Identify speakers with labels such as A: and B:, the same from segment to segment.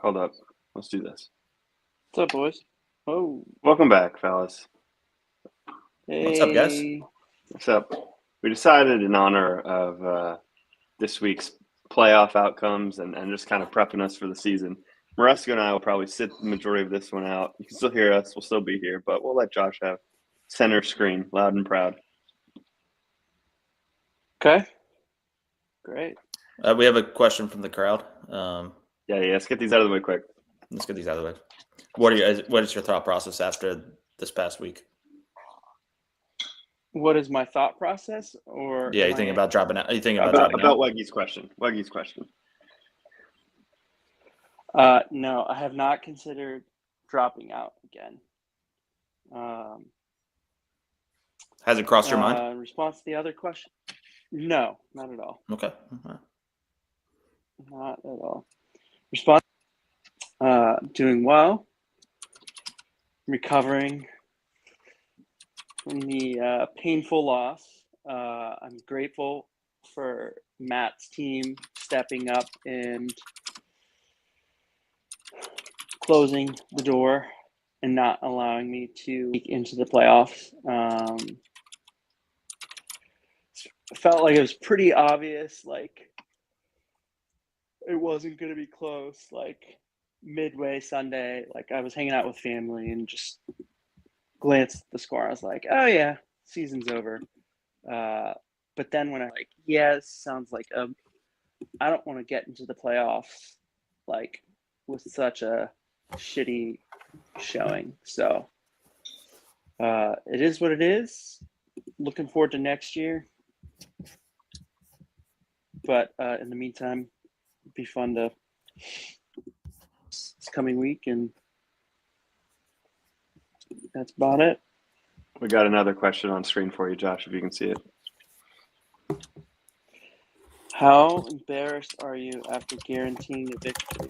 A: Hold up. Let's do this.
B: What's up, boys? Oh,
A: Welcome back, fellas.
C: What's up, guys?
B: hey.
A: What's up? We decided in honor of this week's playoff outcomes and just kind of prepping us for the season. Maresco and I will probably sit the majority of this one out. You can still hear us. We'll still be here, but we'll let Josh have center screen, loud and proud.
B: Okay. Great.
C: We have a question from the crowd.
A: Yeah, let's get these out of the way quick.
C: Let's get these out of the way. What is your thought process after this past week?
B: What is my thought process? Or
C: Yeah, you thinking about dropping out? Are you thinking about dropping
A: About
C: out?
A: Weggy's question.
B: No, I have not considered dropping out again.
C: Has it crossed your mind?
B: In response to the other question, no, not at all.
C: Okay.
B: Not at all. Response, doing well, recovering from the painful loss. I'm grateful for Matt's team stepping up and closing the door and not allowing me to sneak into the playoffs. Felt like it was pretty obvious, like it wasn't going to be close. Like midway Sunday, like I was hanging out with family and just glanced at the score. I was like, oh yeah, season's over. But then when I it sounds like I don't want to get into the playoffs like with such a shitty showing. So it is what it is. Looking forward to next year. But in the meantime, it'd be fun to this coming week, and that's about it.
A: We got another question on screen for you, Josh, if you can see it.
B: How embarrassed are you after guaranteeing a victory?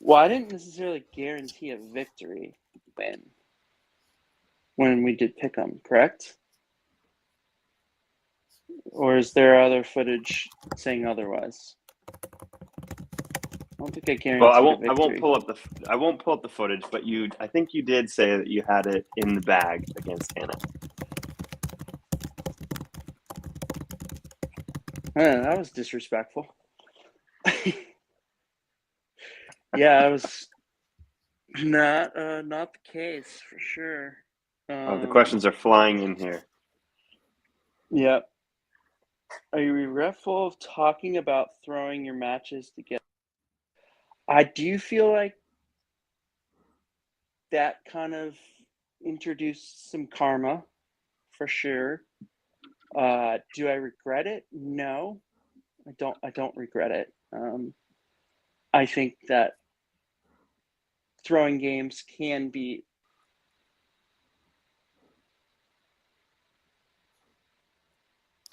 B: Well, I didn't necessarily guarantee a victory when we did pick 'em, correct? Or is there other footage saying otherwise? I don't think I guaranteed.
A: Well,
B: I
A: won't pull up the footage, but I think you did say that you had it in the bag against Hannah.
B: That was disrespectful. Yeah, it was not the case for sure.
A: The questions are flying in here.
B: Yep. Are you regretful of talking about throwing your matches together? I do feel like that kind of introduced some karma, for sure. Do I regret it? No, I don't regret it. I think that throwing games can be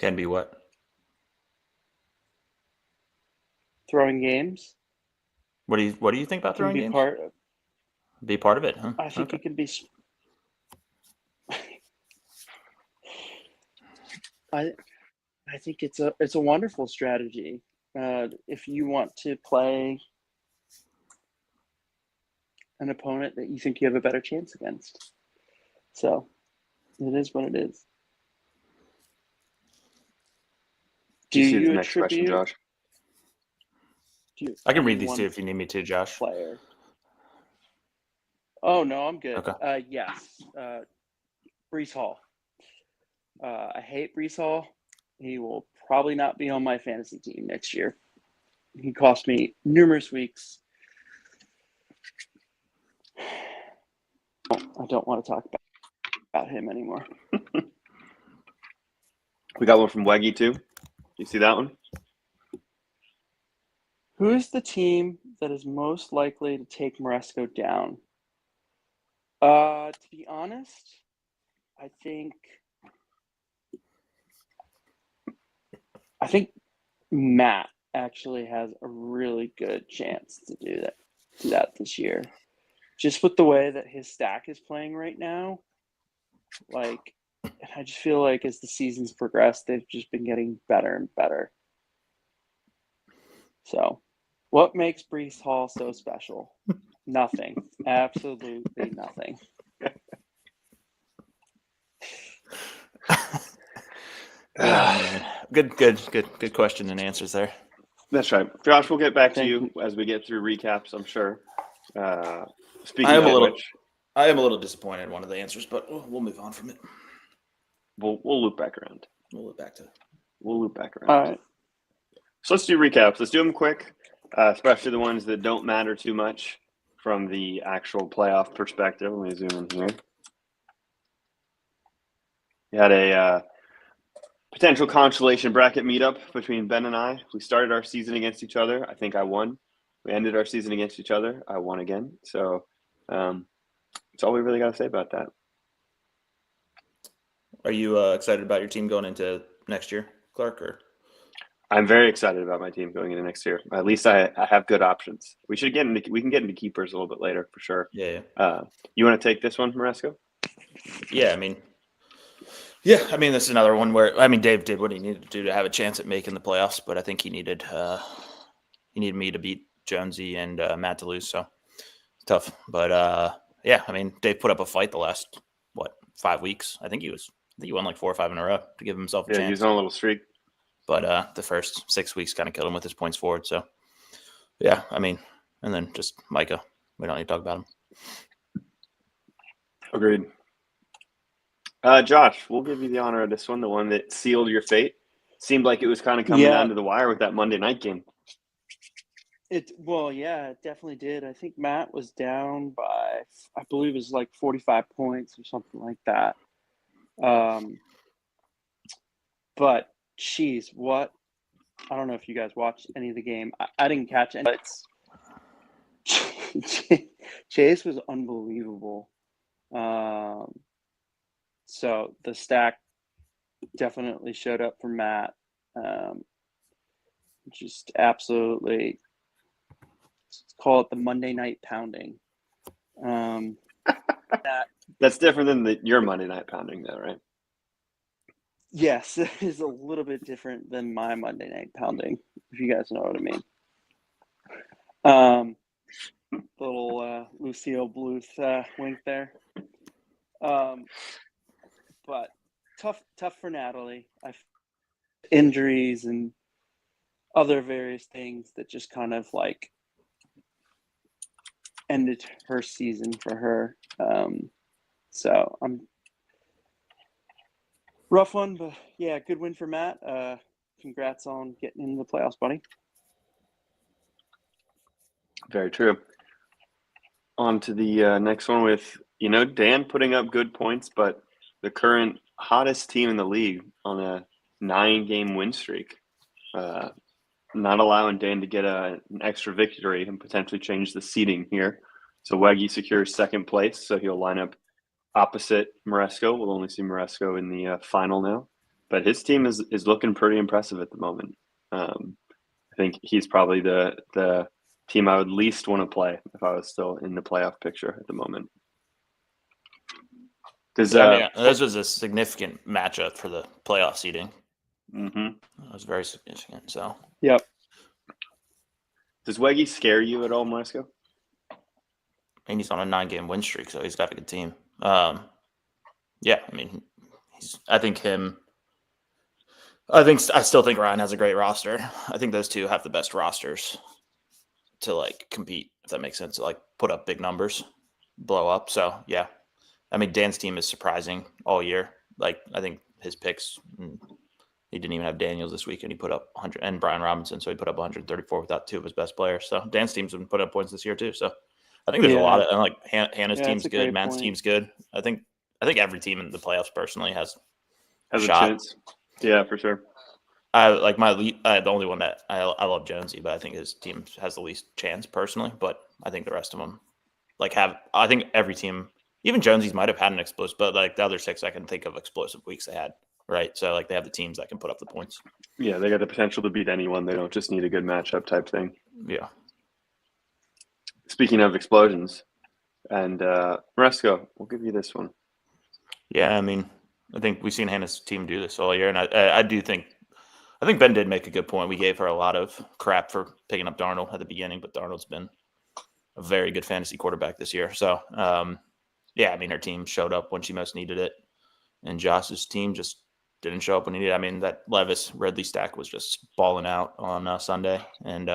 C: what?
B: throwing games.
C: What do you think about throwing games? Be part of it, huh?
B: I think it can be. I think it's a wonderful strategy if you want to play an opponent that you think you have a better chance against. So it is what it is.
A: Do you see the next question, Josh?
C: I can read these too if you need me to, Josh.
B: Player. Oh no, I'm good.
C: Okay.
B: Yes, Breece Hall. I hate Breece Hall. He will probably not be on my fantasy team next year. He cost me numerous weeks. I don't want to talk about him anymore.
A: We got one from Weggy too. You see that one?
B: Who is the team that is most likely to take Maresco down? To be honest, I think Matt actually has a really good chance to do that this year. Just with the way that his stack is playing right now, like, I just feel like as the seasons progress, they've just been getting better and better. So What makes Brees Hall so special? Nothing. Absolutely nothing.
C: Good question and answers there.
A: That's right. Josh, we'll get back to
B: Thank
A: you
B: you.
A: as we get through recaps, I'm sure. Speaking
C: I am
A: of
C: a little
A: which,
C: I am a little disappointed in one of the answers, but we'll move on from it.
A: we'll loop back around.
C: We'll look back to it.
A: We'll loop back around.
B: All right.
A: So let's do recaps. Let's do them quick, especially the ones that don't matter too much from the actual playoff perspective. Let me zoom in here. We had a potential consolation bracket meetup between Ben and I. We started our season against each other. I think I won. We ended our season against each other. I won again. So that's all we really got to say about that.
C: Are you excited about your team going into next year, Clark? Or
A: I'm very excited about my team going into next year. At least I have good options. We can get into keepers a little bit later for sure.
C: yeah.
A: You want to take this one, Maresco?
C: Yeah, I mean, this is another one where Dave did what he needed to do to have a chance at making the playoffs, but I think he needed me to beat Jonesy and Matt to lose, so it's tough. But Dave put up a fight the last 5 weeks. I think he won like 4 or 5 in a row to give himself a chance.
A: Yeah, he's on a little streak.
C: But the first 6 weeks kind of killed him with his points forward. So yeah, and then just Micah. We don't need to talk about him.
A: Agreed. Josh, we'll give you the honor of this one, the one that sealed your fate. Seemed like it was kind of coming down to the wire with that Monday night game.
B: It definitely did. I think Matt was down by, I believe it was like 45 points or something like that. But geez, I don't know if you guys watched any of the game. I didn't catch any. But Chase was unbelievable. So the stack definitely showed up for Matt. Just absolutely, let's call it the Monday night pounding.
A: That's different than your Monday night pounding, though, right?
B: Yes, it is a little bit different than my Monday night pounding, if you guys know what I mean. Little Lucille Bluth wink there. But tough for Natalie. Injuries and other various things that just kind of like ended her season for her. So I'm rough one, but yeah, good win for Matt. Congrats on getting into the playoffs, buddy.
A: Very true. On to the next one with, Dan putting up good points, but the current hottest team in the league on a 9-game win streak. Not allowing Dan to get an extra victory and potentially change the seeding here. So Weggy secures second place, so he'll line up opposite Maresco. We'll only see Maresco in the final now. But his team is looking pretty impressive at the moment. I think he's probably the team I would least want to play if I was still in the playoff picture at the moment.
C: This was a significant matchup for the playoff seeding.
A: Mm-hmm.
C: It was very significant. So,
B: yep.
A: Does Weggy scare you at all, Maresco?
C: He's on a 9-game win streak, so he's got a good team. I still think Ryan has a great roster. I think those two have the best rosters to like compete, if that makes sense, to like put up big numbers, blow up. So yeah, Dan's team is surprising all year. Like I think his picks, he didn't even have Daniels this week, and he put up 100, and Brian Robinson, so he put up 134 without 2 of his best players. So Dan's team's been putting up points this year too. So I think there's a lot of like Hannah's team's good, Matt's team's good. I think every team in the playoffs personally has
A: a
C: shot.
A: Chance. Yeah, for sure.
C: The only one that I love Jonesy, but I think his team has the least chance personally. But I think the rest of them I think every team, even Jonesy's might have had an explosive, but like the other 6 I can think of explosive weeks they had. Right. So like they have the teams that can put up the points.
A: Yeah, they got the potential to beat anyone. They don't just need a good matchup type thing.
C: Yeah.
A: Speaking of explosions, and Maresco, we'll give you this one.
C: Yeah, I think we've seen Hannah's team do this all year, and I do think I think Ben did make a good point. We gave her a lot of crap for picking up Darnold at the beginning, but Darnold's been a very good fantasy quarterback this year. So, yeah, I mean, her team showed up when she most needed it, and Josh's team just didn't show up when he needed it. I mean, that Levis Ridley stack was just balling out on Sunday, and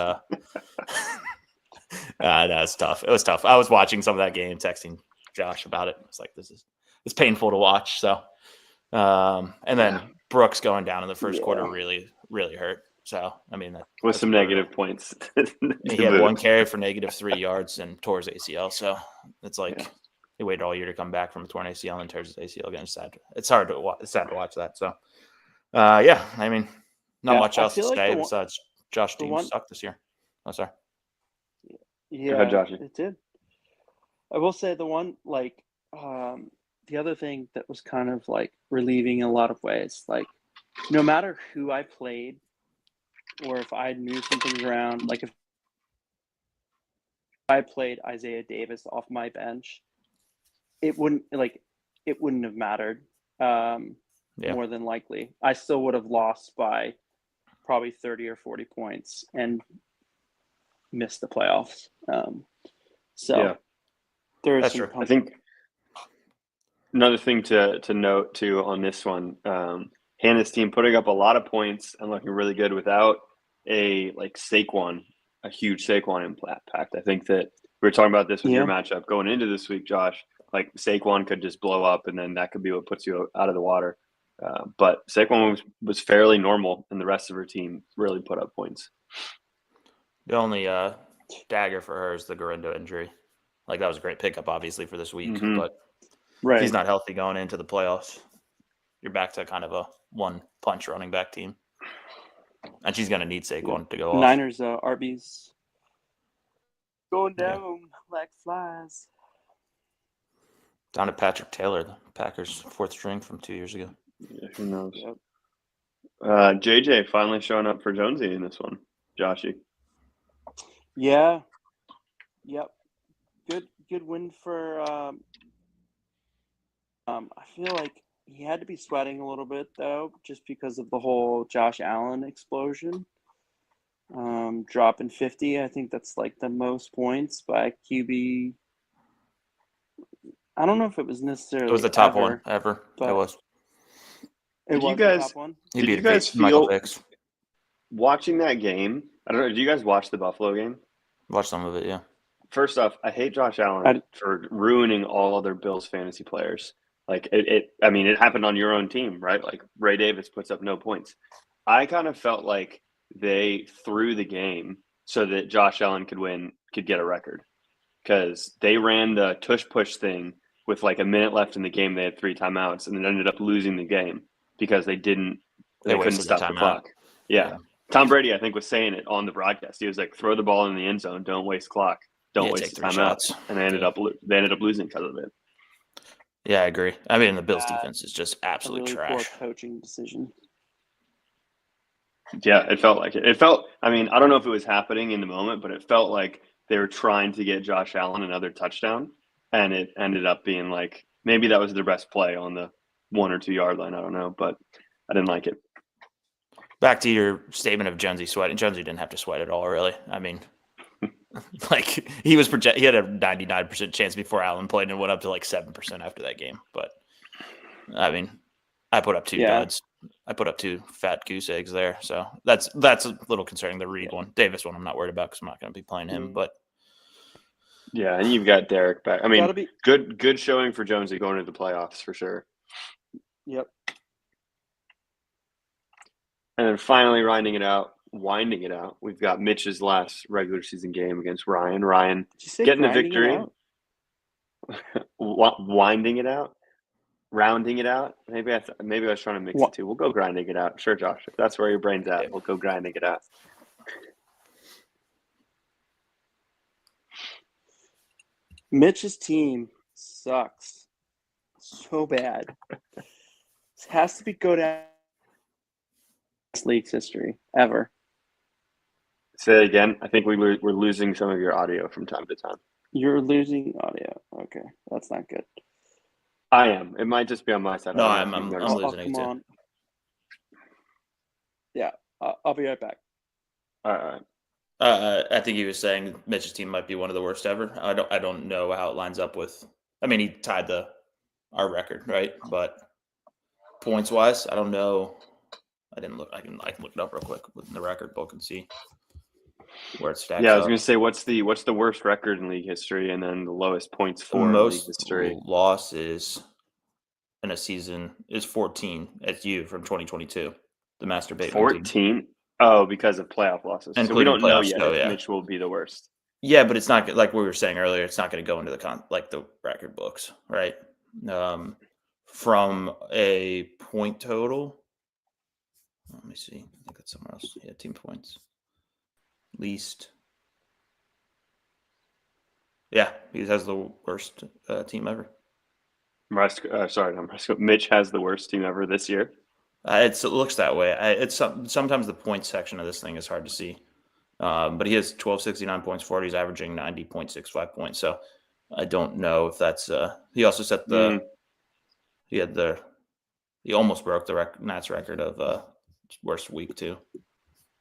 C: that's tough. It was tough. I was watching some of that game, texting Josh about it. It's like, it's painful to watch. So, and then Brooks going down in the first quarter really, really hurt. So, I mean,
A: with some negative points.
C: He had one carry for -3 yards and tore his ACL. So it's like he waited all year to come back from a torn ACL and tears his ACL again. It's sad. It's hard to watch. It's sad to watch that. So, yeah, I mean, not much else to say besides Josh team sucked this year. Oh, sorry.
B: Yeah,
A: go ahead, Joshy.
B: It did. I will say the one, like, the other thing that was kind of like relieving in a lot of ways, like, no matter who I played or if I knew something around, like if I played Isaiah Davis off my bench, it wouldn't have mattered. More than likely, I still would have lost by probably 30 or 40 points and missed the playoffs. There is
C: That's
B: some
C: true.
A: I think another thing to note too on this one, Hannah's team putting up a lot of points and looking really good without a huge Saquon impact. I think that we were talking about this with your matchup going into this week, Josh. Like Saquon could just blow up, and then that could be what puts you out of the water. But Saquon was fairly normal, and the rest of her team really put up points.
C: The only dagger for her is the Garindo injury. Like, that was a great pickup, obviously, for this week.
A: Mm-hmm.
C: But if he's not healthy going into the playoffs, you're back to kind of a one-punch running back team. And she's going to need Saquon to go off.
B: Niners, RBs going down like flies.
C: Down to Patrick Taylor, the Packers' fourth string from 2 years ago.
A: Yeah, who knows? Yep. JJ finally showing up for Jonesy in this one. Joshy.
B: Yeah. Yep. Good win for I feel like he had to be sweating a little bit though, just because of the whole Josh Allen explosion. Dropping 50. I think that's like the most points by QB. I don't know if it was necessarily.
C: It was the top one ever. It was.
A: Did you guys?
B: The top one?
A: Did you guys feel watching that game? I don't know. Did you guys watch the Buffalo game?
C: Watch some of it, yeah.
A: First off, I hate Josh Allen for ruining all other Bills fantasy players. Like it happened on your own team, right? Like Ray Davis puts up no points. I kind of felt like they threw the game so that Josh Allen could get a record, because they ran the tush push thing with like a minute left in the game. They had 3 timeouts and then ended up losing the game because they couldn't stop the clock. Yeah. Tom Brady, I think, was saying it on the broadcast. He was like, "Throw the ball in the end zone. Don't waste clock. Don't waste timeouts." And they ended up losing because of it.
C: Yeah, I agree. I mean, the Bills defense is just absolute trash.
B: Poor coaching decision.
A: Yeah, it felt like it. It felt. I mean, I don't know if it was happening in the moment, but it felt like they were trying to get Josh Allen another touchdown, and it ended up being like maybe that was their best play on the 1 or 2 yard line. I don't know, but I didn't like it.
C: Back to your statement of Jonesy sweating. Jonesy didn't have to sweat at all, really. I mean, like he had a 99% chance before Allen played and went up to like 7% after that game. But I mean, I put up 2 duds. I put up 2 fat goose eggs there. So that's a little concerning. The Reed one, Davis one, I'm not worried about because I'm not going to be playing him. But
A: yeah, and you've got Derek back. I mean, good showing for Jonesy going into the playoffs for sure.
B: Yep.
A: And then finally winding it out, we've got Mitch's last regular season game against Ryan. Ryan getting the victory. Winding it out? Rounding it out? Maybe I was trying to mix the two. We'll go grinding it out. Sure, Josh. If that's where your brain's at, we'll go grinding it out.
B: Mitch's team sucks so bad. This has to go down league's history ever.
A: Say it again. I think we're losing some of your audio from time to time.
B: You're losing audio. Okay, that's not good.
A: I am. It might just be on my side.
C: No, I'm losing it too.
B: On. Yeah. I'll be right back.
A: All right.
C: I think he was saying Mitch's team might be one of the worst ever. I don't know how it lines up with. I mean, he tied our record, right? But points wise, I don't know. I didn't look. I can look it up real quick in the record book and see where it stacks
A: Yeah, I was
C: up.
A: going to say what's the worst record in league history, and then the lowest points
C: The
A: for in league
C: most
A: history.
C: losses in a season is 14. It's you from 2022, the Master Bateman team.
A: 14. Oh, because of playoff losses. So we
C: Including
A: don't know
C: playoffs,
A: yet
C: so,
A: if
C: yeah.
A: Mitch will be the worst.
C: Yeah, but it's not like we were saying earlier. It's not going to go into the record books, right? From a point total. Let me see. I think that's somewhere else. Yeah, team points. Least. Yeah, he has the worst team ever.
A: Mitch has the worst team ever this year.
C: It looks that way. Sometimes the points section of this thing is hard to see. But he has 1269 points for it. He's averaging 90.65 points. So I don't know if that's he also set he almost broke the Nats record of worst week too.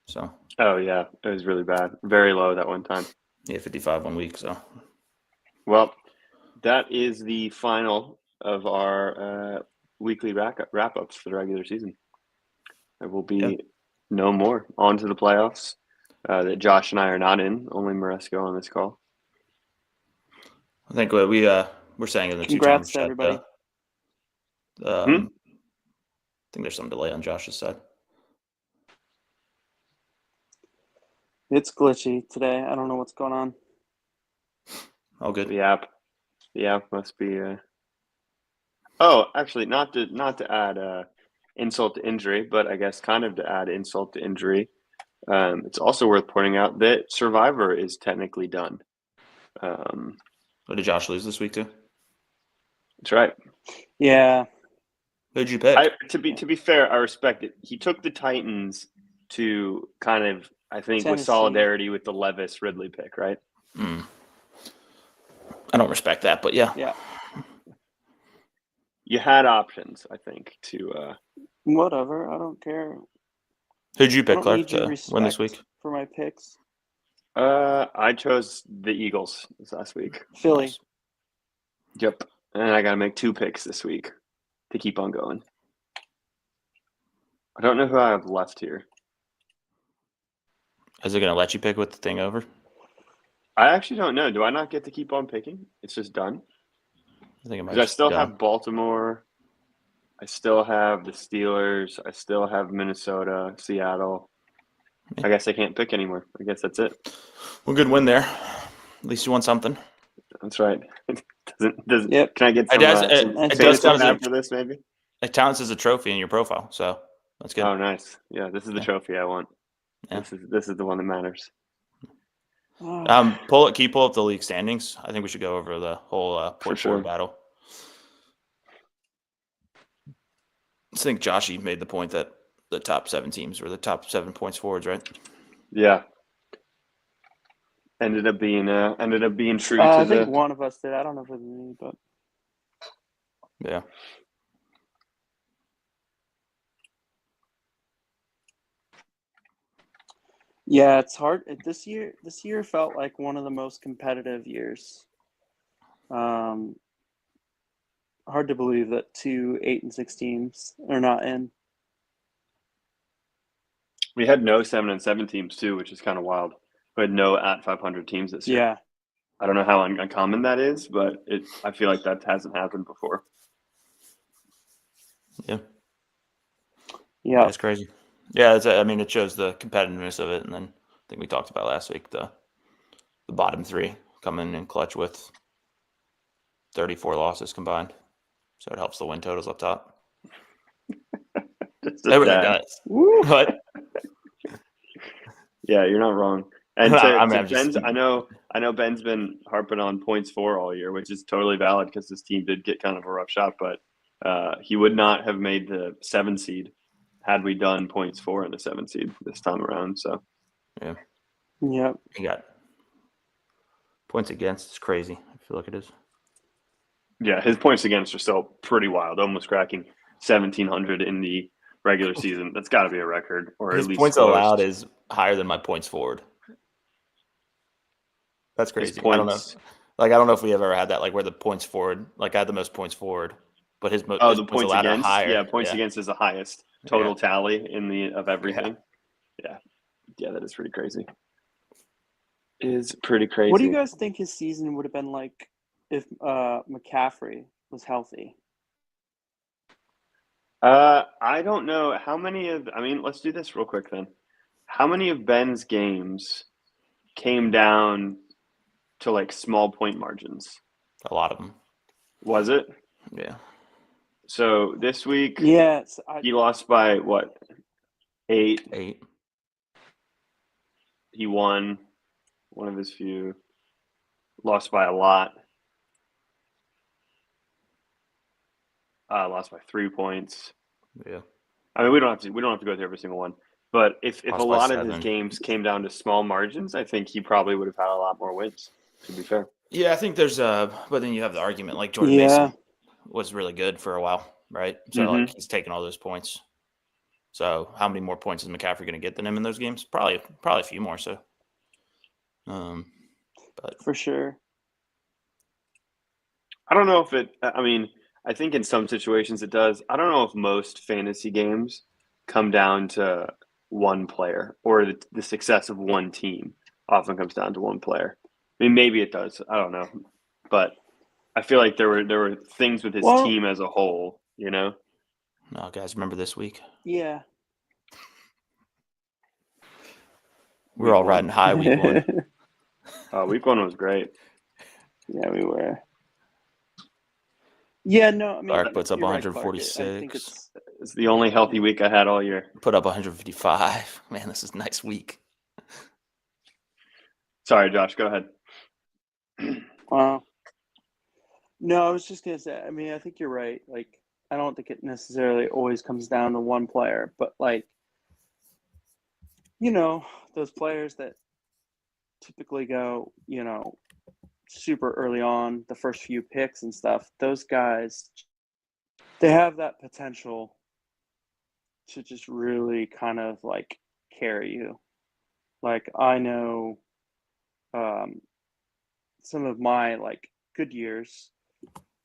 C: So
A: Oh yeah, it was really bad. Very low that one time.
C: he had 55 1 week. So
A: well, that is the final of our weekly wrap-ups for the regular season. There will be no more. On to the playoffs that Josh and I are not in. Only Maresco on this call.
C: I think we're saying in the
B: Congrats
C: 2 times
B: to everybody.
C: I think there's some delay on Josh's side.
B: It's glitchy today. I don't know what's going on.
C: All good.
A: The app must be. Oh, actually, not to add insult to injury, but I guess kind of to add insult to injury. It's also worth pointing out that Survivor is technically done.
C: What did Josh lose this week too?
A: That's right.
B: Yeah.
C: Who'd you pick?
A: To be fair, I respect it. He took the Titans to kind of, I think, with
B: Tennessee.
A: solidarity with the Levis Ridley pick, right?
C: I don't respect that, but yeah.
B: Yeah.
A: You had options, I think, to.
B: Whatever. I don't care.
C: Who'd you
B: I
C: pick,
B: don't
C: Clark,
B: need your
C: to win this
B: respect
C: week?
B: for my picks.
A: I chose the Eagles this last week.
B: Philly.
C: Nice.
A: Yep, and I got to make 2 picks this week to keep on going. I don't know who I have left here.
C: Is it going to let you pick with the thing over?
A: I actually don't know. Do I not get to keep on picking? It's just done?
C: I think it might.
A: Because I still have Baltimore. I still have the Steelers. I still have Minnesota, Seattle.
C: Yeah.
A: I guess I can't pick anymore. I guess that's it.
C: Well, good win there. At least you won something.
A: That's right. Doesn't.
B: Yep.
A: Can I get some?
C: It does count
A: after this, maybe.
C: It counts as a trophy in your profile, so that's good.
A: Oh, nice. Yeah, this is the trophy I want.
C: Yeah.
A: This is the one that matters.
C: Can you pull up the league standings? I think we should go over the whole point forward battle. I think Joshy made the point that the top 7 teams were the top 7 points forwards, right?
A: Yeah. Ended up being true to
B: I think one of us did. I don't know if it was me, but
C: yeah.
B: yeah, it's hard. This year felt like one of the most competitive years. Hard to believe that 2 8-6 teams are not in.
A: We had no 7-7 teams too, which is kind of wild. We had no at 500 teams this year.
B: Yeah.
A: I don't know how uncommon that is, but I feel like that hasn't happened before.
C: Yeah.
B: Yeah.
C: That's crazy. Yeah, it shows the competitiveness of it, and then I think we talked about last week the bottom 3 coming in clutch with 34 losses combined, so it helps the win totals up top.
A: It
C: really does. But
A: yeah, you're not wrong. And
C: Ben's,
A: I know Ben's been harping on points for all year, which is totally valid because this team did get kind of a rough shot, but he would not have made the 7 seed had we done points 4 in the 7 seed this time around. So
C: yeah.
B: Yep.
C: He got points against. It's crazy. I feel like it is.
A: Yeah, his points against are still pretty wild, almost cracking 1,700 in the regular season. That's got to be a record, or
C: His
A: at least
C: points
A: close.
C: allowed is higher than my points forward. That's
A: His
C: crazy. I don't know.
A: points.
C: Like, I don't know if we ever had that, like, where the points forward, like, I had the most points forward, but his
A: Oh,
C: his
A: the
C: points
A: points
C: allowed are
A: against.
C: higher.
A: Yeah, points against is the highest total
C: Yeah.
A: tally in the of everything. Yeah, that is pretty crazy. Is pretty crazy.
B: What do you guys think his season would have been like if McCaffrey was healthy?
A: I don't know how many of. I mean, let's do this real quick then. How many of Ben's games came down to like small point margins?
C: A lot of them.
A: Was it?
C: Yeah.
A: So this week
B: Yes,
A: he lost by what? 8.
C: 8.
A: He won one of his few. Lost by a lot. Lost by 3 points.
C: Yeah.
A: I mean, we don't have to go through every single one. But if a
C: Lost by
A: lot of his
C: 7.
A: games came down to small margins, I think he probably would have had a lot more wins. To be fair.
C: Yeah, I think there's but then you have the argument like Jordan
B: Yeah.
C: Mason was really good for a while, right? So
A: Mhm.
C: like he's taking all those points. So how many more points is McCaffrey going to get than him in those games? Probably a few more. So, but
B: for sure.
A: I don't know if it. I mean, I think in some situations it does. I don't know if most fantasy games come down to one player or the success of one team often comes down to one player. I mean, maybe it does. I don't know, but I feel like there were things with his
B: Well-
A: team as a whole. You know,
C: no, guys, remember this week?
B: Yeah.
C: We're all
A: Week 1.
C: riding high week 1.
A: Week 1 was great.
B: Yeah, we were. Yeah, no, I mean,
C: Clark puts up
B: you're right, Clark. I
C: 146.
B: think it's
A: It's the only healthy week I had all year.
C: Put up 155. Man, this is a nice week.
A: Sorry, Josh. Go ahead.
B: No, I was just gonna say. I mean, I think you're right. Like, I don't think it necessarily always comes down to one player, but like, those players that typically go, super early on, the first few picks and stuff. Those guys, they have that potential to just really kind of like carry you. Like, I know some of my like good years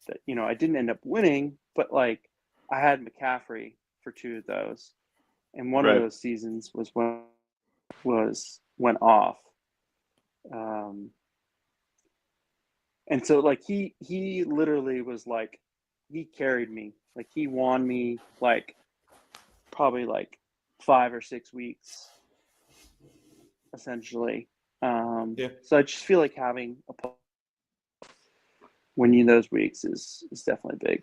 B: that I didn't end up winning, but like I had McCaffrey for 2 of those, and one
A: Right.
B: of those seasons was when went off, and so like he literally was like he carried me, like he won me like probably like 5 or 6 weeks essentially.
C: Yeah.
B: So I just feel like having a winning those weeks is definitely big.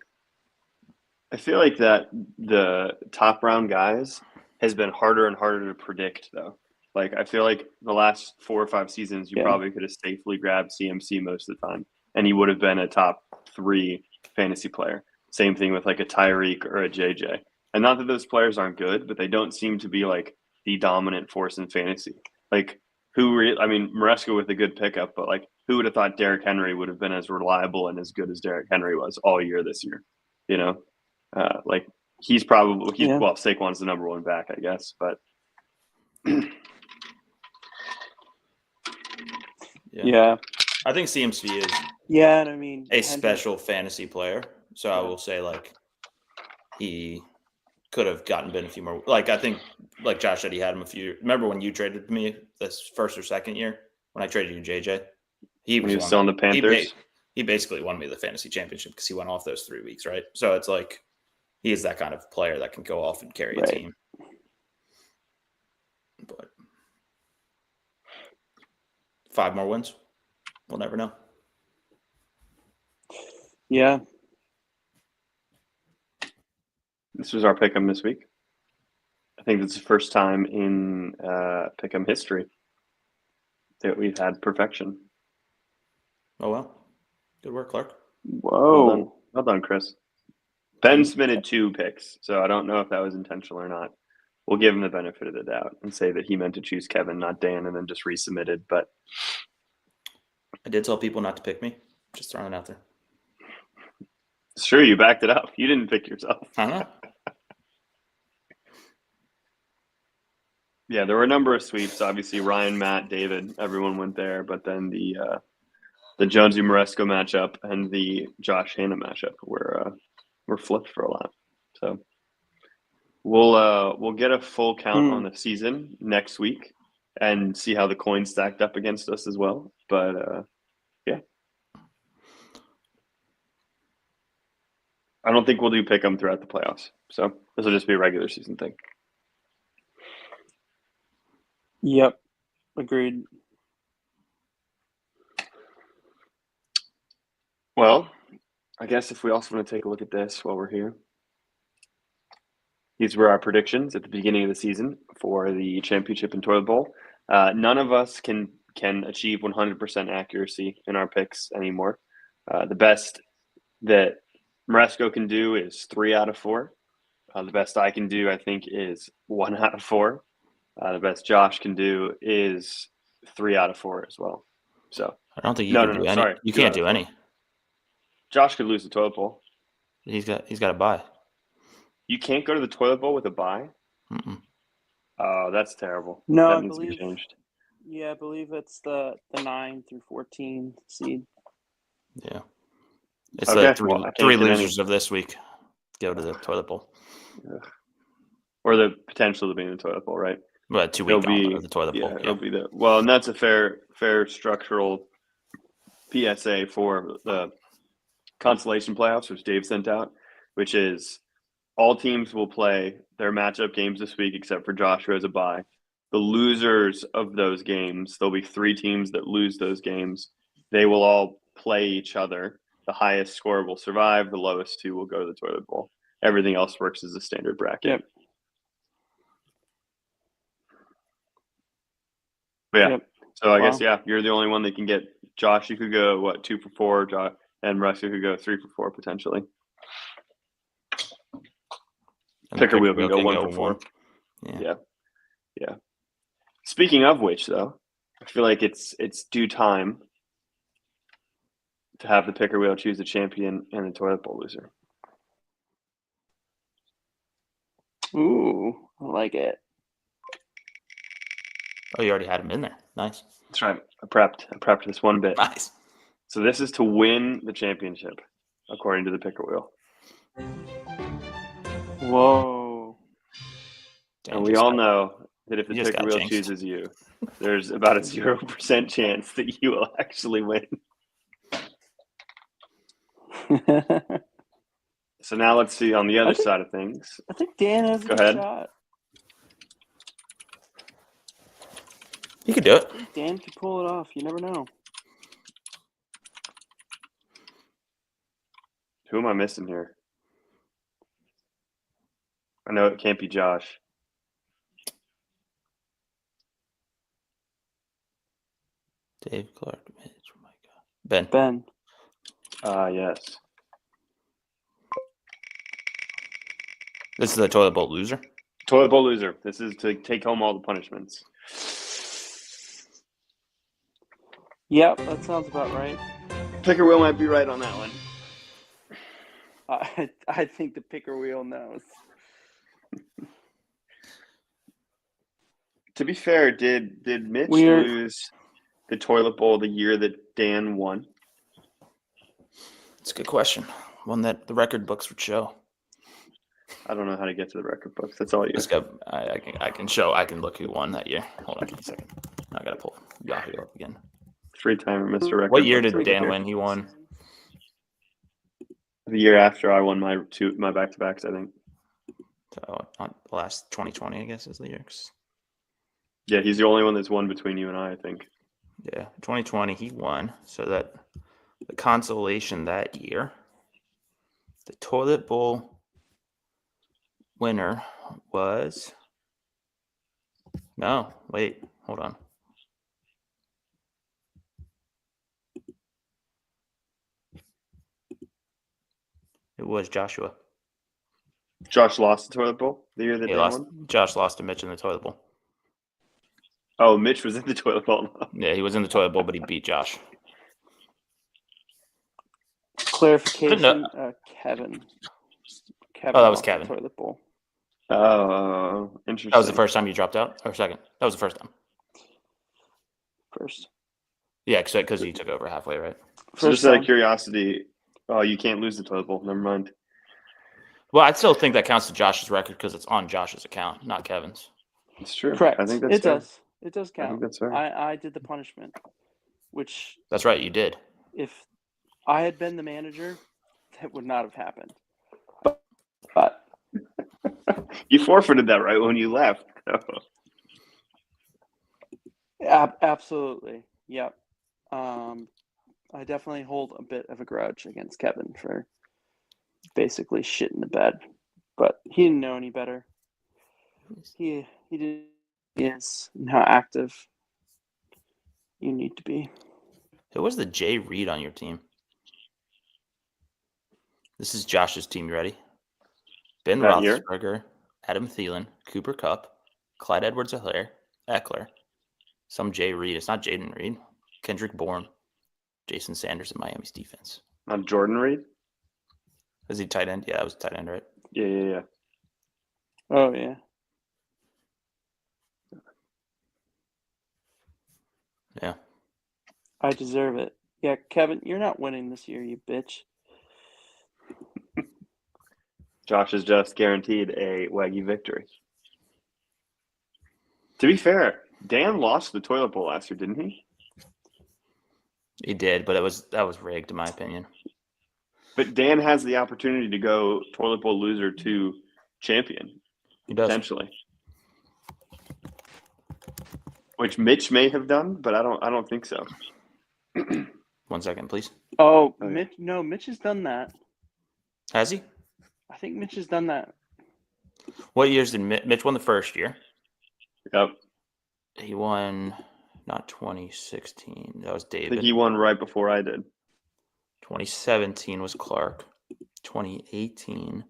A: I feel like that the top round guys has been harder and harder to predict, though. Like, I feel like the last 4 or 5 seasons, you
B: Yeah.
A: probably could have safely grabbed CMC most of the time, and he would have been a top 3 fantasy player. Same thing with like a Tyreek or a JJ. And not that those players aren't good, but they don't seem to be like the dominant force in fantasy. Like, Maresca with a good pickup, but like, who would have thought Derrick Henry would have been as reliable and as good as Derrick Henry was all year this year? You know, like
B: Yeah.
A: well, Saquon's the number 1 back, I guess, but
B: Yeah.
C: I think CMC is
B: Yeah, and I mean
C: a
B: Hendrick-
C: special fantasy player. So I will say, like, he could have been a few more. Like, I think, like Josh said, he had him a few. Remember when you traded me this first or second year when I traded you JJ?
A: he was
C: one
A: still on the
C: that-
A: Panthers.
C: He basically won me the fantasy championship because he went off those 3 weeks, right? So it's like he is that kind of player that can go off and carry a
B: Right.
C: team. But 5 more wins, we'll never know.
B: Yeah.
A: This was our pick'em this week. I think this is the first time in pick'em history that we've had perfection.
C: Oh well, good work, Clark.
B: Whoa.
A: Well done, Chris. Ben submitted 2 picks, so I don't know if that was intentional or not. We'll give him the benefit of the doubt and say that he meant to choose Kevin, not Dan, and then just resubmitted. But
C: I did tell people not to pick me. Just throwing it out there.
A: it's true, you backed it up. You didn't pick yourself.
C: I don't know.
A: Yeah, there were a number of sweeps. Obviously, Ryan, Matt, David, everyone went there. But then the Jonesy Moresco matchup and the Josh Hanna matchup were flipped for a lot. So we'll get a full count on the season next week and see how the coins stacked up against us as well. But yeah, I don't think we'll do pick 'em throughout the playoffs. So this will just be a regular season thing.
B: Yep. Agreed.
A: Well, I guess if we also want to take a look at this while we're here. These were our predictions at the beginning of the season for the championship and toilet bowl. None of us can achieve 100% accuracy in our picks anymore. The best that Moresco can do is 3 out of 4. The best I can do, I think, is 1 out of 4. The best Josh can do is 3 out of 4 as well. So
C: I don't think you can do any.
A: Sorry,
C: you
A: 2
C: can't
A: out of
C: do
A: 4.
C: any.
A: Josh could lose the toilet bowl.
C: He's got a bye.
A: You can't go to the toilet bowl with a bye?
C: Mm-mm.
A: Oh, that's terrible.
B: No,
A: that
B: I
A: needs to be
B: believe.
A: changed.
B: Yeah, I believe it's the 9 through 14 seed.
C: Yeah, it's
A: Okay,
C: the three
A: well, I can't
C: three
A: get any.
C: losers of this week go to the toilet bowl.
A: Or the potential to be in the toilet bowl, right?
C: Well, 2 week gauntlet of the toilet bowl.
A: It'll be the well, and that's a fair structural PSA for the consolation playoffs, which Dave sent out, which is all teams will play their matchup games this week except for Joshua as a bye. The losers of those games, there'll be 3 teams that lose those games. They will all play each other. The highest score will survive. The lowest 2 will go to the toilet bowl. Everything else works as a standard bracket.
B: Yep.
A: But yeah.
B: Yep.
A: So I
B: Wow.
A: guess you're the only one that can get. Josh, you could go 2 for 4. Josh and Russ, you could go 3 for 4 potentially.
C: And
A: Picker wheel can
C: wheel
A: go 1 for 4.
C: Yeah.
A: Yeah. Speaking of which, though, I feel like it's due time to have the picker wheel choose a champion and a toilet bowl loser.
B: Ooh, I like it.
C: Oh, you already had him in there. Nice.
A: That's right. I prepped this one bit.
C: Nice.
A: So this is to win the championship, according to the picker wheel.
B: Whoa.
A: And we all know that if the
C: You just
A: picker
C: got
A: wheel
C: jinxed.
A: chooses you, there's about a 0% chance that you will actually win. So now let's see on the other side of things.
B: I think Dan has a
A: Go
B: good
A: ahead.
B: shot.
C: You could do it.
B: I think Dan could pull it off. You never know.
A: Who am I missing here? I know it can't be Josh.
C: Dave Clark, Mitch, oh my God. Ben.
B: Ben.
A: Yes.
C: This is the toilet bowl loser.
A: Toilet bowl loser. This is to take home all the punishments.
B: Yep, that sounds about right.
A: Picker wheel might be right on that one.
B: I think the picker wheel knows.
A: To be fair, did Mitch
B: We're-
A: lose the toilet bowl the year that Dan won?
C: It's a good question. One that the record books would show.
A: I don't know how to get to the record books. That's all you.
C: Let's go. I can look who won that year. Hold on a second. I gotta pull Yahoo up again.
A: Free timer, Mr. Record.
C: What year
A: Books
C: did
A: right
C: Dan
A: here.
C: win? He won.
A: The year after I won my back-to-backs, I think.
C: So on the last 2020, I guess is the year. 'Cause,
A: Yeah, he's the only one that's won between you and I think.
C: yeah, 2020 he won. So that the consolation that year, the toilet bowl winner was. No, wait, hold on. It was Joshua.
A: Josh lost the toilet bowl the year that
C: He
A: Dan
C: lost.
A: won?
C: Josh lost to Mitch in the toilet bowl.
A: Oh, Mitch was in the toilet bowl.
C: Yeah, he was in the toilet bowl, but he beat Josh.
B: Clarification,
C: No.
B: Kevin.
C: Oh, that was
B: lost the
C: Kevin.
B: Toilet bowl.
A: Oh, interesting.
C: That was the first time you dropped out, or second? That was the first time.
B: First.
C: Yeah, because you took over halfway, right?
A: So
B: First
A: just out of
B: time.
A: curiosity, oh, you can't lose the toilet bowl. Never mind.
C: Well, I still think that counts to Josh's record because it's on Josh's account, not Kevin's.
A: It's true.
B: Correct.
A: I think that's
B: It
A: fair.
B: does. It does
A: I think
B: count.
A: that's fair.
B: I did the punishment, which
C: That's right, you did.
B: if I had been the manager, that would not have happened. But
A: You forfeited that right when you left.
B: absolutely, yep. I definitely hold a bit of a grudge against Kevin for basically shit in the bed, but he didn't know any better. He didn't. He is and how active you need to be.
C: Who was the Jay Reed on your team? This is Josh's team. You ready? Ben
A: That year?
C: Roethlisberger, Adam Thielen, Cooper Kupp, Clyde Edwards-Helaire, Eckler, some Jay Reed. It's not Jaden Reed. Kendrick Bourne, Jason Sanders in Miami's defense.
A: Not Jordan Reed?
C: Is he tight end? Yeah, that was tight end, right?
A: Yeah.
B: Oh yeah.
C: Yeah.
B: I deserve it. Yeah, Kevin, you're not winning this year, you bitch.
A: Josh has just guaranteed a Waggy victory. To be fair, Dan lost the toilet bowl last year, didn't he?
C: He did, but that was rigged in my opinion.
A: But Dan has the opportunity to go toilet bowl loser to champion.
C: He does.
A: Potentially. Which Mitch may have done, but I don't think so.
C: 1 second, please.
B: Oh,
A: yeah.
B: Mitch. No, Mitch has done that.
C: Has he?
B: I think Mitch has done that.
C: What years did Mitch won the first year?
A: Yep.
C: He won not 2016. That was
A: I
C: David.
A: think he won right before I did.
C: 2017 was Clark. 2018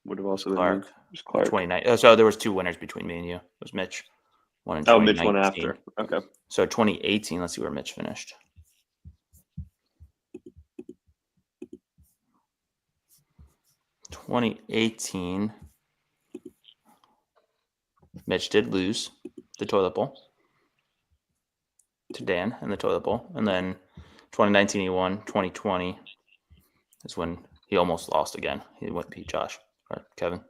A: Would have also been
C: Clark.
A: me.
B: Just Clark.
C: 29. So there was two winners between me and you. It was Mitch. One in
A: Oh, Mitch won
C: 2019.
A: after. Okay.
C: So 2018, let's see where Mitch finished. (2018) Mitch did lose the toilet bowl to Dan in the toilet bowl. And then 2019 he won. 2020 is when he almost lost again. He went beat Josh or Kevin.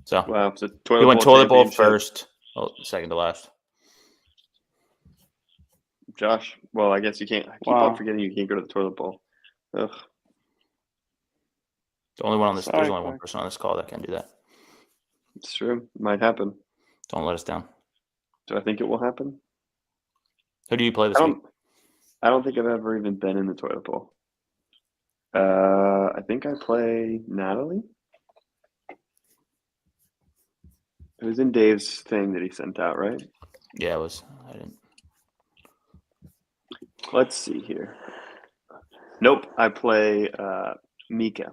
C: So
A: Wow. So
C: he went toilet bowl
A: championship.
C: first, second to last.
A: Josh, well, I guess you can't keep
B: Wow.
A: on forgetting you can't go to the toilet bowl. Ugh.
C: The only one on this.
B: Sorry,
C: There's only one
B: Clark.
C: person on this call that can do that.
A: It's true. Might happen.
C: Don't let us down.
A: Do I think it will happen?
C: Who do you play this week?
A: I don't think I've ever even been in the toilet bowl. I think I play Natalie. It was in Dave's thing that he sent out, right?
C: Yeah, it was. I didn't.
A: Let's see here. Nope, I play Mika.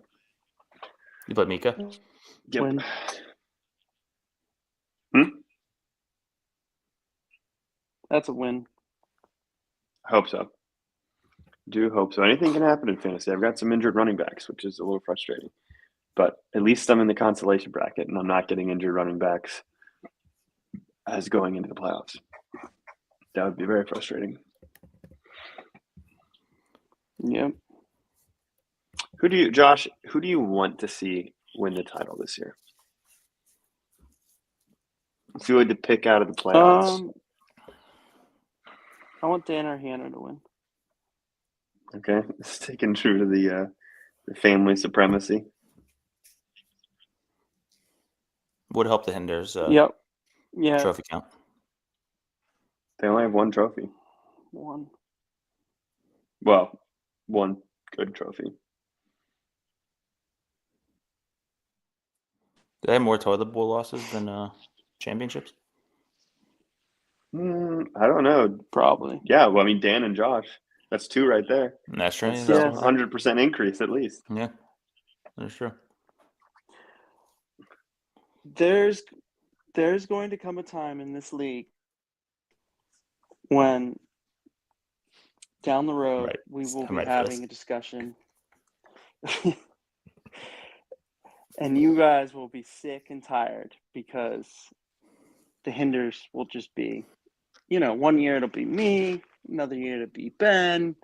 C: You played Mika?
A: Yep.
B: Win. That's a win.
A: Hope so. Do hope so. Anything can happen in fantasy. I've got some injured running backs, which is a little frustrating. But at least I'm in the consolation bracket, and I'm not getting injured running backs as going into the playoffs. That would be very frustrating.
B: Yep.
A: Josh, who do you want to see win the title this year? If you had to pick out of the playoffs.
B: I want Dan or Hannah to win.
A: Okay. Sticking true to the family supremacy.
C: Would help the Hinders
B: Yep. Yeah.
C: trophy count.
A: They only have one trophy.
B: One.
A: Well, one good trophy.
C: Do they have more toilet bowl losses than championships?
A: I don't know.
B: Probably.
A: Yeah, well, I mean, Dan and Josh. That's two right there.
C: That's true.
A: That's
B: Yeah.
A: a 100% increase at least.
C: Yeah, that's true.
B: There's going to come a time in this league when down the road
C: Right.
B: we will
C: I'm
B: be
C: ready for
B: having
C: this.
B: a discussion And you guys will be sick and tired because the Hinders will just be, 1 year it'll be me, another year it'll be Ben.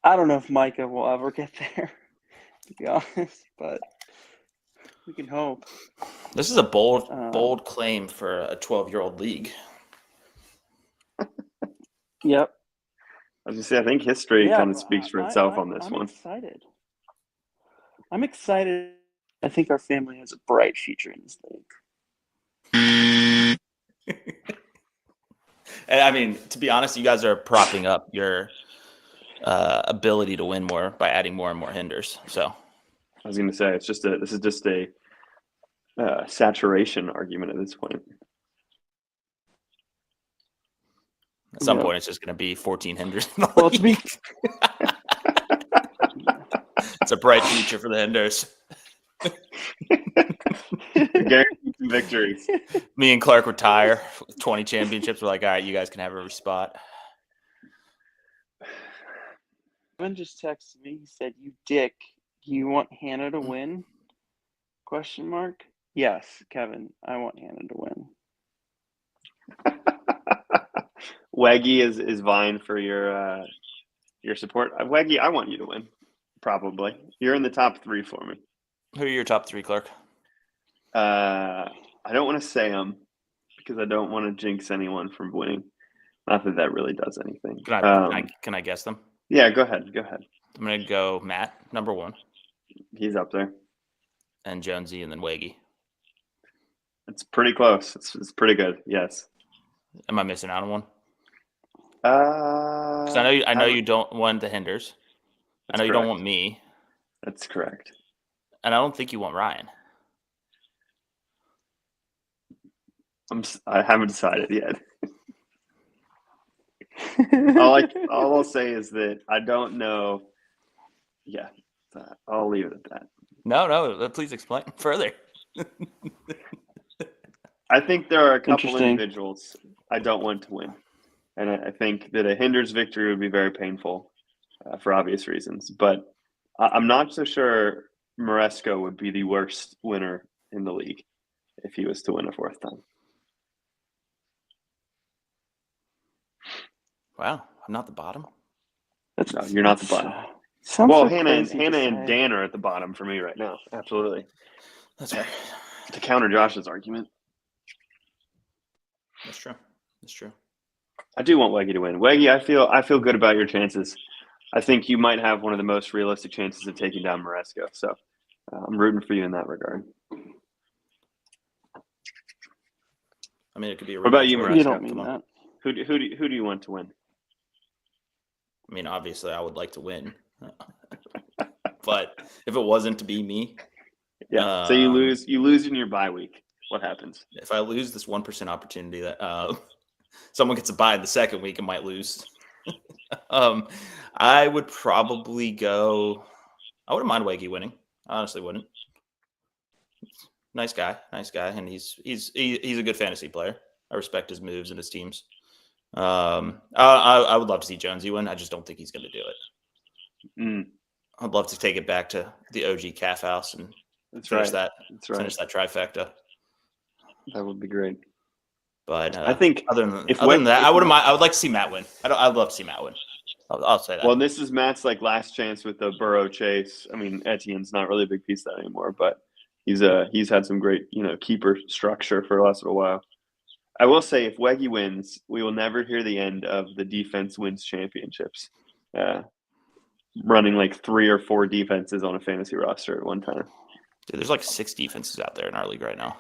B: I don't know if Micah will ever get there, to be honest, but we can hope.
C: This is a bold claim for a 12-year-old league.
B: Yep.
A: As you say, I think history
B: Yeah,
A: kind of speaks for itself on this
B: I'm
A: one.
B: excited. I'm excited. I think our family has a bright future in this league.
C: And I mean, to be honest, you guys are propping up your ability to win more by adding more and more Hinders. So
A: I was going to say, this is just a saturation argument at this point.
C: at some point, it's just going to be 14 Hinders in the
B: Well,
C: league. It's a bright future for the Hinders.
A: Guaranteed some victories.
C: Me and Clark retire with 20 championships. We're like, all right, you guys can have every spot.
B: Ben just texted me. He said, "You dick. You want Hannah to win?" ? Yes, Kevin. I want Hannah to win.
A: Weggy is vying for your support. Weggy, I want you to win. Probably. You're in the top 3 for me.
C: Who are your top 3, Clark?
A: I don't want to say them because I don't want to jinx anyone from winning. Not that that really does anything.
C: Can I guess them?
A: Yeah, go ahead.
C: I'm going to go Matt, number 1.
A: He's up there.
C: And Jonesy, and then Waggy.
A: It's pretty close. It's pretty good. Yes.
C: Am I missing out on one?
A: 'Cause
C: I know you don't want the Hinders. I know you don't want me.
A: That's correct.
C: And I don't think you want Ryan.
A: I haven't decided yet. All I'll say is that I don't know. Yeah, I'll leave it at that.
C: No, please explain further.
A: I think there are a couple individuals I don't want to win. And I think that a Hinders victory would be very painful for obvious reasons. But I'm not so sure Maresco would be the worst winner in the league if he was to win a 4th time.
C: Wow, I'm not the bottom?
A: No, you're not the bottom. Well, Hannah and Dan are at the bottom for me right now. Absolutely.
C: That's right.
A: To counter Josh's argument.
C: That's true. I
A: do want Weggy to win. Weggy, I feel good about your chances. I think you might have one of the most realistic chances of taking down Maresco. So I'm rooting for you in that regard.
C: I mean, it could be.
A: What about you, Maresco?
B: You don't mean that.
A: Who do you want to win?
C: I mean, obviously, I would like to win, but if it wasn't to be me,
A: yeah. So you lose in your bye week. What happens?
C: If I lose this 1% opportunity that someone gets a bye in the second week and might lose, I would probably go. I wouldn't mind Weggy winning. I honestly wouldn't. Nice guy, and he's a good fantasy player. I respect his moves and his teams. I would love to see Jonesy win. I just don't think he's going to do it. I'd love to take it back to the OG Calf House and finish that trifecta.
A: That would be great.
C: But
A: I think
C: other than that, I would like to see Matt win. I'd love to see Matt win. I'll say that.
A: Well, this is Matt's last chance with the Burrow chase. I mean, Etienne's not really a big piece of that anymore, but he's had some great keeper structure for the last little while. I will say, if Weggy wins, we will never hear the end of the defense wins championships. Running 3 or 4 defenses on a fantasy roster at one time.
C: Dude, there's 6 defenses out there in our league right now.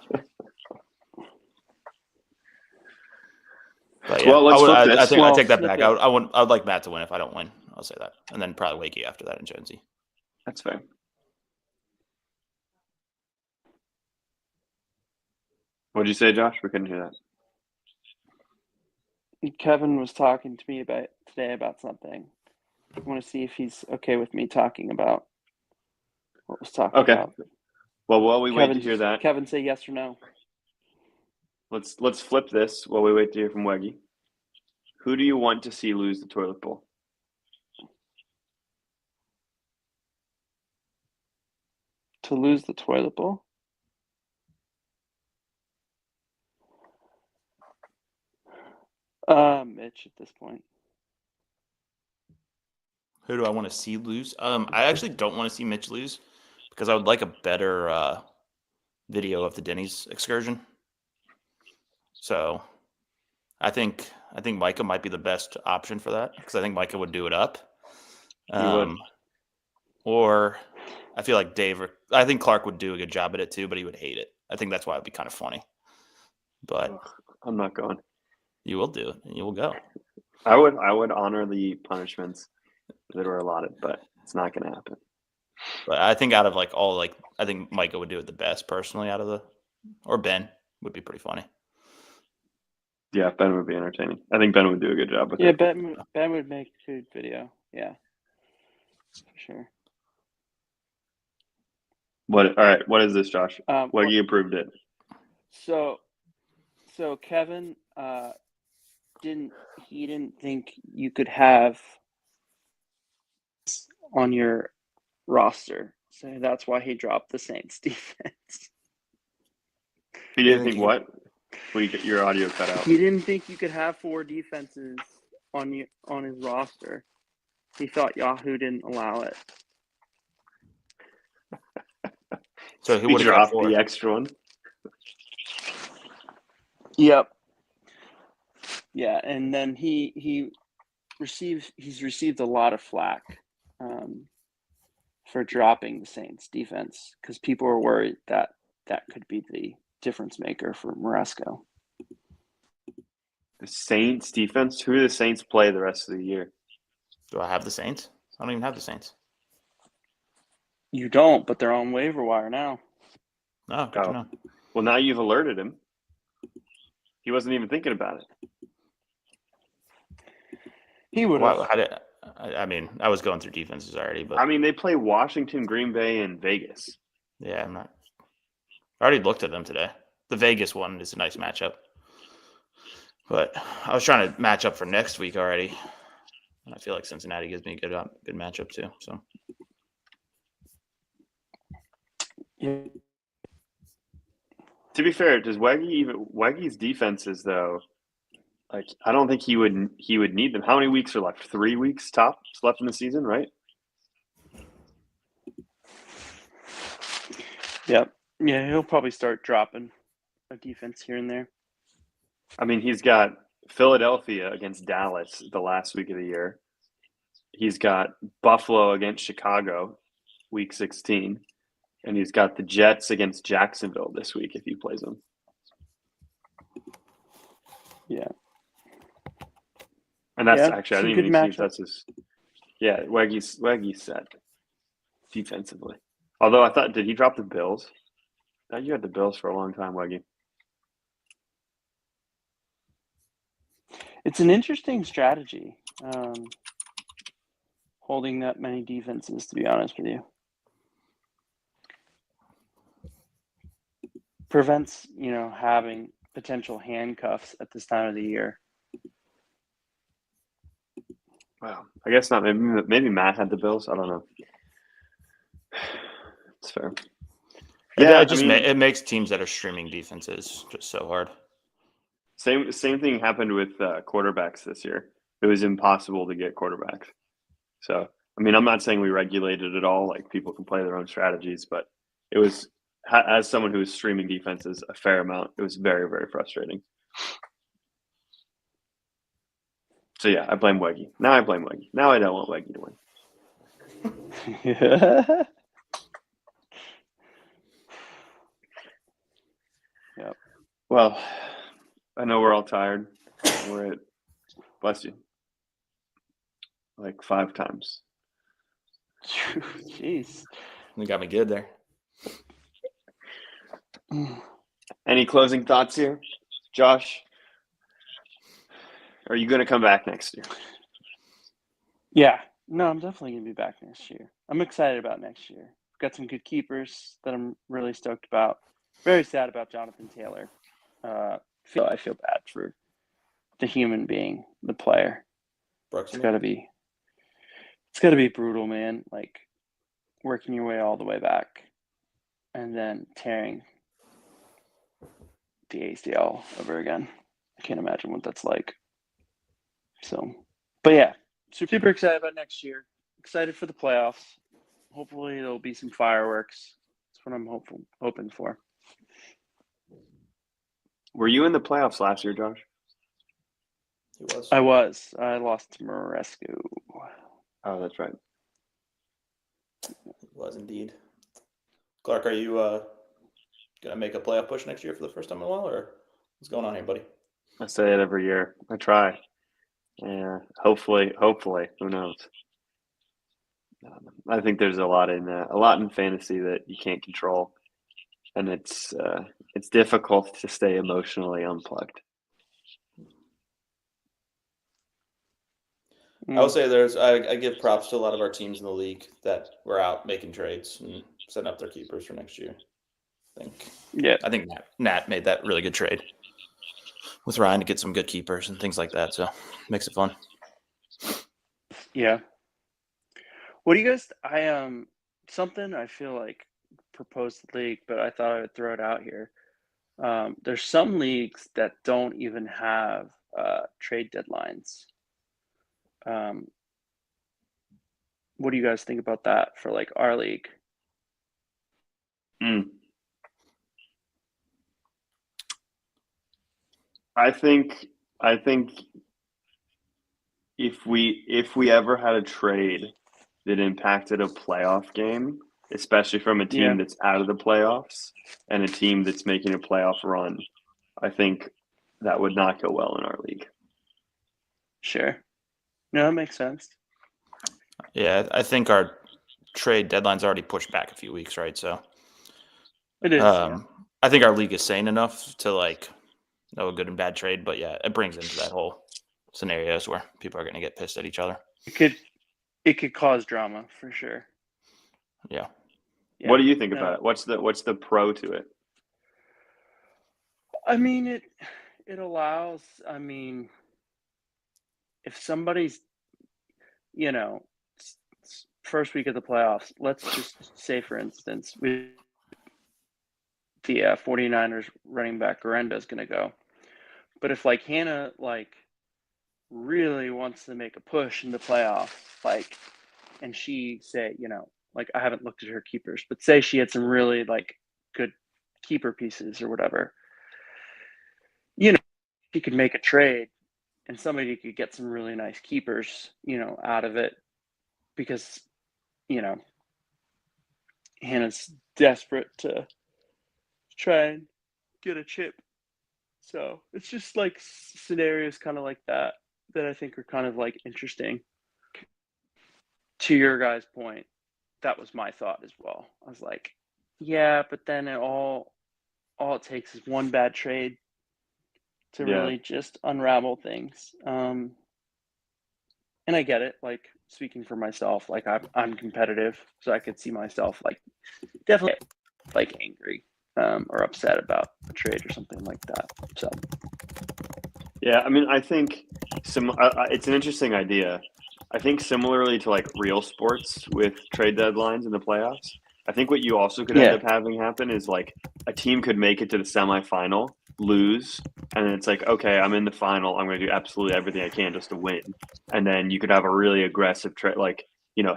C: But yeah,
A: well,
C: I think I take that back. I'd like Matt to win if I don't win. I'll say that, and then probably Wakey after that and Jonesy.
A: That's fair. What'd you say, Josh? We couldn't hear
B: that. Kevin was talking to me today about something. I want to see if he's okay with me talking about what was talking about.
A: Okay. Well, while we wait to hear that,
B: Kevin, say yes or no.
A: Let's flip this while we wait to hear from Weggy. Who do you want to see lose the toilet bowl?
B: To lose the toilet bowl? Mitch at this point.
C: Who do I want to see lose? I actually don't want to see Mitch lose because I would like a better video of the Denny's excursion. So I think Micah might be the best option for that because I think Micah would do it up.
A: He would.
C: Or I feel like I think Clark would do a good job at it too, but he would hate it. I think that's why it'd be kind of funny. But
A: I'm not going.
C: You will do it, and you will go.
A: I would honor the punishments that were allotted, but it's not going to happen.
C: But I think out of I think Micah would do it the best personally or Ben would be pretty funny.
A: Yeah, Ben would be entertaining. I think Ben would do a good job with
B: it.
A: Yeah,
B: Ben would make a good video. Yeah, for sure.
A: All right, what is this, Josh?
B: You
A: approved it.
B: So Kevin didn't think you could have on your roster, so that's why he dropped the Saints defense.
A: He didn't think what? Well, you get your audio cut out.
B: He didn't think you could have 4 defenses on his roster. He thought Yahoo didn't allow it.
C: So he would
A: drop the extra one.
B: Yep. Yeah, and then he's received a lot of flack for dropping the Saints defense because people were worried that could be the difference maker for Moresco.
A: The Saints defense? Who do the Saints play the rest of the year?
C: Do I have the Saints? I don't even have the Saints.
B: You don't, but they're on waiver wire now.
C: Oh, good to know.
A: Well, now you've alerted him. He wasn't even thinking about it.
B: He would have.
C: I was going through defenses already, but
A: they play Washington, Green Bay, and Vegas.
C: Yeah, I already looked at them today. The Vegas one is a nice matchup, but I was trying to match up for next week already, and I feel like Cincinnati gives me a good matchup too. So,
B: yeah.
A: To be fair, does Weggy's defenses though? Like, I don't think he would need them. How many weeks are left? 3 weeks tops left in the season, right?
B: Yep. Yeah, he'll probably start dropping a defense here and there.
A: He's got Philadelphia against Dallas the last week of the year. He's got Buffalo against Chicago, week 16. And he's got the Jets against Jacksonville this week if he plays them.
B: Yeah.
A: And that's actually, I didn't even see
B: matchup.
A: That's his. Yeah, Weggy's set defensively. Although I thought, did he drop the Bills? I thought you had the Bills for a long time, Weggy.
B: It's an interesting strategy, holding that many defenses, to be honest with you. Prevents, having potential handcuffs at this time of the year.
A: Wow. I guess not. Maybe Matt had the Bills. I don't know. It's fair.
C: Yeah, it makes teams that are streaming defenses just so hard.
A: Same thing happened with quarterbacks this year. It was impossible to get quarterbacks. So, I'm not saying we regulated it all. Like, people can play their own strategies, but it was, as someone who was streaming defenses a fair amount, it was very, very frustrating. So, yeah, I blame Weggy. Now I blame Weggy. Now I don't want Weggy to win.
B: Yeah. Yep.
A: Well, I know we're all tired. We're at, bless you, like 5 times.
B: Jeez.
C: You got me good there.
A: Any closing thoughts here, Josh? Are you going to come back next year?
B: Yeah. No, I'm definitely going to be back next year. I'm excited about next year. Got some good keepers that I'm really stoked about. Very sad about Jonathan Taylor. I feel bad for the human being, the player. It's got to be brutal, man. Like, working your way all the way back. and then tearing the ACL over again. I can't imagine what that's like. So, but yeah, super excited about next year. Excited for the playoffs. Hopefully, there'll be some fireworks. That's what I'm hoping for.
A: Were you in the playoffs last year, Josh?
C: He was.
B: I was. I lost to Moresco.
A: Oh, that's right.
C: He was indeed. Clark, are you gonna make a playoff push next year for the first time in a while, or what's going on here, buddy?
A: I say it every year. I try. Yeah, hopefully, who knows? I think there's a lot in fantasy that you can't control, and it's difficult to stay emotionally unplugged.
C: I would say I give props to a lot of our teams in the league that were out making trades and setting up their keepers for next year. I think Nat made that really good trade with Ryan to get some good keepers and things like that. So makes it fun.
B: Yeah. What do you guys? Something I feel like proposed the league, but I thought I would throw it out here. There's some leagues that don't even have trade deadlines. What do you guys think about that for like our league?
A: I think if we ever had a trade that impacted a playoff game, especially from a team that's out of the playoffs and a team that's making a playoff run, I think that would not go well in our league.
B: Sure. No, that makes sense.
C: Yeah, I think our trade deadline's already pushed back a few weeks, right? So
B: It is.
C: I think our league is sane enough to like know a good and bad trade, but yeah, it brings into that whole scenarios where people are going to get pissed at each other.
B: It could cause drama for sure.
C: Yeah.
A: What do you think about it? What's the pro to it?
B: I mean, it allows. I mean, if somebody's, first week of the playoffs, let's just say, for instance, the 49ers running back Garenda is going to go. But if like Hannah really wants to make a push in the playoffs, and she say, I haven't looked at her keepers, but say she had some really good keeper pieces or whatever, she could make a trade and somebody could get some really nice keepers, out of it because, Hannah's desperate to try and get a chip. So it's just scenarios kind of like that I think are kind of interesting. To your guys' point, that was my thought as well. I was like, yeah, but then all it takes is one bad trade to really just unravel things. And I get it. Speaking for myself, I'm competitive, so I could see myself definitely angry or upset about a trade or something like that. So
A: yeah, I mean, I think it's an interesting idea. I think similarly to real sports with trade deadlines in the playoffs, I think what you also could end up having happen is a team could make it to the semifinal, lose, and then it's okay, I'm in the final. I'm going to do absolutely everything I can just to win. And then you could have a really aggressive trade.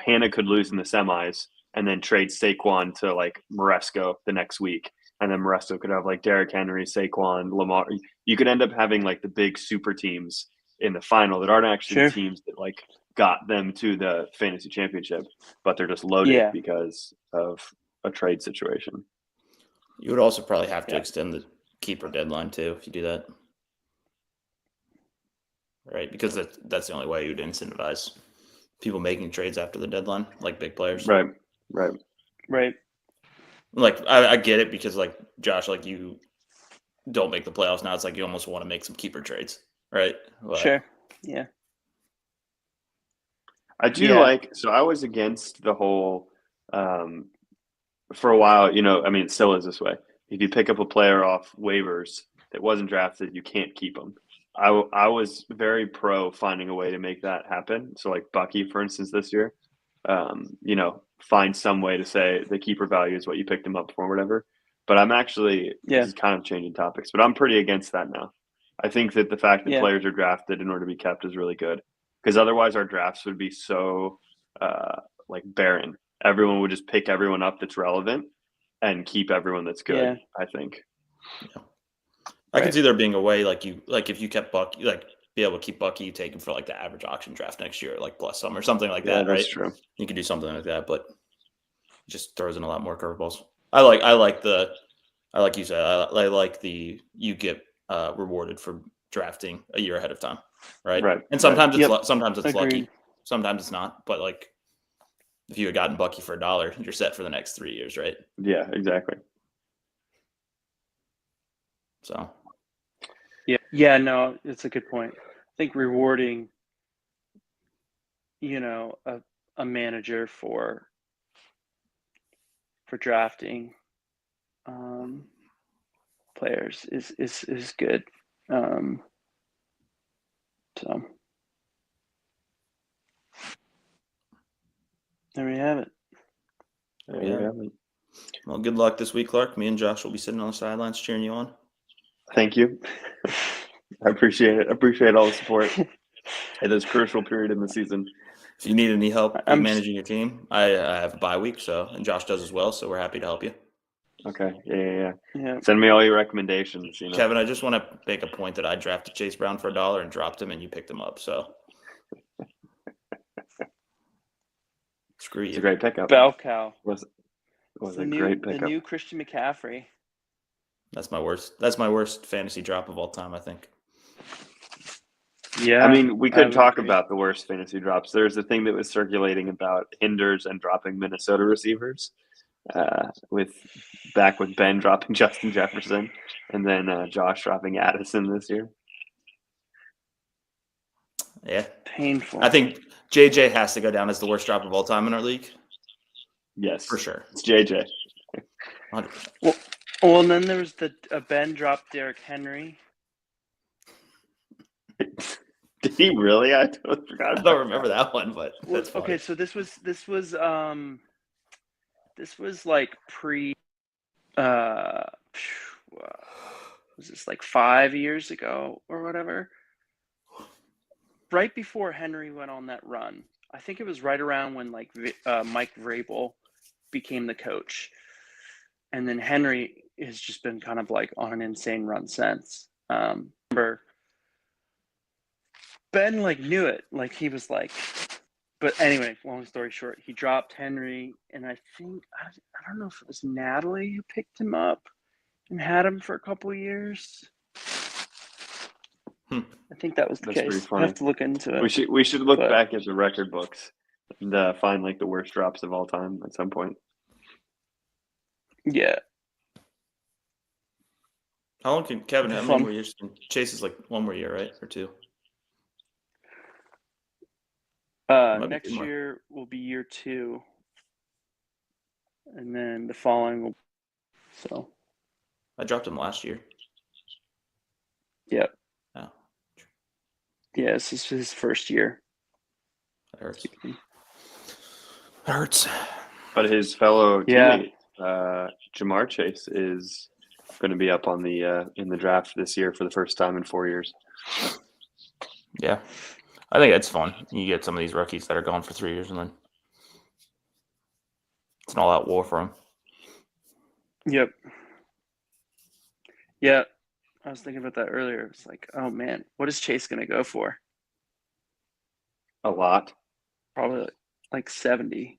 A: Hannah could lose in the semis and then trade Saquon to Moresco the next week. And then Moresco could have Derrick Henry, Saquon, Lamar. You could end up having the big super teams in the final that aren't actually teams that got them to the fantasy championship, but they're just loaded because of a trade situation.
C: You would also probably have to extend the keeper deadline too if you do that, right? Because that's the only way you'd incentivize people making trades after the deadline, like big players.
A: Right.
C: I get it because Josh, you don't make the playoffs now. It's you almost want to make some keeper trades, right?
B: Sure. Yeah.
A: I do so I was against the whole, for a while, it still is this way. If you pick up a player off waivers that wasn't drafted, you can't keep them. I was very pro finding a way to make that happen. So Bucky, for instance, this year, find some way to say the keeper value is what you picked him up for, or whatever. But I'm actually this is kind of changing topics, but I'm pretty against that now. I think that the fact that
B: Yeah.
A: players are drafted in order to be kept is really good, because otherwise our drafts would be so barren. Everyone would just pick everyone up that's relevant and keep everyone that's good.
B: Yeah.
A: I think.
C: I could
B: Right.
C: see there being a way if you kept Bucky, be able to keep Bucky, you take him for like the average auction draft next year, like plus some or something like
A: Yeah,
C: that,
A: that's
C: right?
A: true.
C: You could do something like that, but it just throws in a lot more curveballs. I like you said, I like the you get rewarded for drafting a year ahead of time, right?
A: Right.
C: And sometimes
B: Yep.
C: sometimes it's
B: Agreed.
C: lucky, sometimes it's not. But like if you had gotten Bucky for $1, you're set for the next 3 years, right?
A: Yeah, exactly.
C: So
B: Yeah, no, it's a good point. I think rewarding, a manager for drafting players is good. So there we have it.
A: There
C: Yeah.
A: you have it.
C: well, good luck this week, Clark. Me and Josh will be sitting on the sidelines cheering you on.
A: Thank you. I appreciate it. I appreciate all the support at this crucial period in the season.
C: If you need any help with
B: I'm
C: managing your team, I have a bye week, and Josh does as well, so we're happy to help you.
A: Okay. Yeah.
B: Yeah.
A: Send me all your recommendations.
C: Kevin, I just want to make a point that I drafted Chase Brown for $1 and dropped him, and you picked him up. So screw
A: It's a
C: you.
A: great pickup.
B: Bell cow.
A: Was
B: It's
A: a great
B: the
A: pickup.
B: new Christian McCaffrey.
C: That's my worst fantasy drop of all time, I think.
B: Yeah.
A: I mean, we
B: I
A: could
B: would
A: talk
B: agree.
A: about the worst fantasy drops. There's a thing that was circulating about Hinders and dropping Minnesota receivers. With Ben dropping Justin Jefferson, and then Josh dropping Addison this year.
C: Yeah.
B: Painful.
C: I think JJ has to go down as the worst drop of all time in our league.
A: Yes,
C: For sure.
A: It's JJ.
C: 100%.
B: Well, and then there was the Ben dropped Derrick Henry.
A: Did he really? I totally forgot.
C: I don't remember that one, but that's funny.
B: Okay, so this was like pre was this like 5 years ago or whatever? Right before Henry went on that run. I think it was right around when like Mike Vrabel became the coach. And then Henry has just been kind of like on an insane run since. Remember, Ben like knew it. Like he was like, but anyway, long story short, he dropped Henry, and I think I don't know if it was Natalie who picked him up and had him for a couple of years. I think that was the
A: That's pretty
B: case. I
A: funny.
B: have to look into it.
A: We should look
B: But-
A: back at the record books and find like the worst drops of all time at some point.
B: Yeah.
C: How long can Kevin? How many
B: Fun.
C: more years? Chase is like one more year, right, or two? Might be
B: Next
C: two more.
B: year will be year 2, and then the following will. So.
C: I dropped him last year.
B: Yep.
C: Oh,
B: Yeah, this is his first year.
C: that hurts. That hurts.
A: But his fellow
B: Yeah.
A: teammate, Jamar Chase, is going to be up on the in the draft this year for the first time in 4 years.
C: Yeah, I think it's fun. You get some of these rookies that are gone for 3 years, and then it's an all-out war for them.
B: Yep. Yeah, I was thinking about that earlier. It's like, oh man, what is Chase gonna go for?
A: A lot.
B: Probably like 70.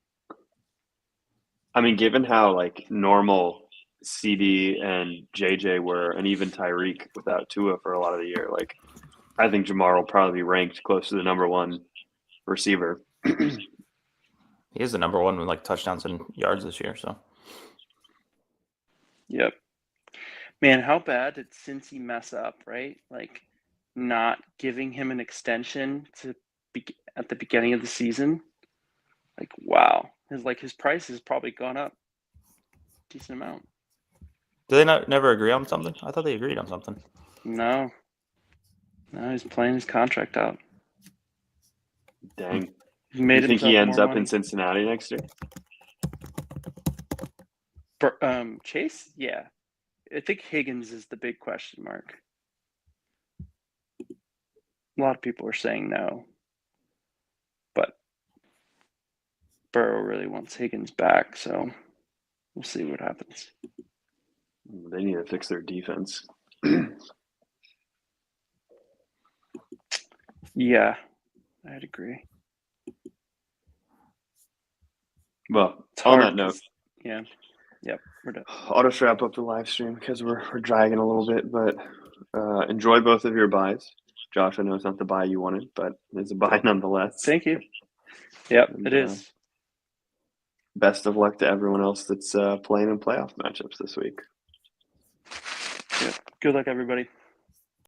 A: I mean, given how like normal CD and JJ were, and even Tyreek without Tua for a lot of the year, like I think Jamar will probably be ranked close to the number 1 receiver.
C: He is the number 1 with like touchdowns and yards this year. So
B: Yep. Man, how bad did Cincy mess up, right? Like not giving him an extension at the beginning of the season. Like, wow. His price has probably gone up a decent amount.
C: do they never agree on something? I thought they agreed on something.
B: No, he's playing his contract out.
A: Dang.
B: Made
A: You think he
B: himself
A: ends
B: more
A: up in
B: money.
A: Cincinnati next year?
B: Chase, yeah. I think Higgins is the big question mark. A lot of people are saying no, but Burrow really wants Higgins back, so we'll see what happens.
A: They need to fix their defense.
B: Yeah, I'd agree.
A: Well,
B: It's
A: on
B: hard
A: that note,
B: 'cause- yeah, yep, we're done.
A: I'll just wrap up the live stream because we're dragging a little bit, but enjoy both of your buys. Josh, I know it's not the buy you wanted, but it's a buy nonetheless.
B: Thank you. Yep,
A: And,
B: it is.
A: Best of luck to everyone else that's playing in playoff matchups this week.
B: Yep. Good luck, everybody.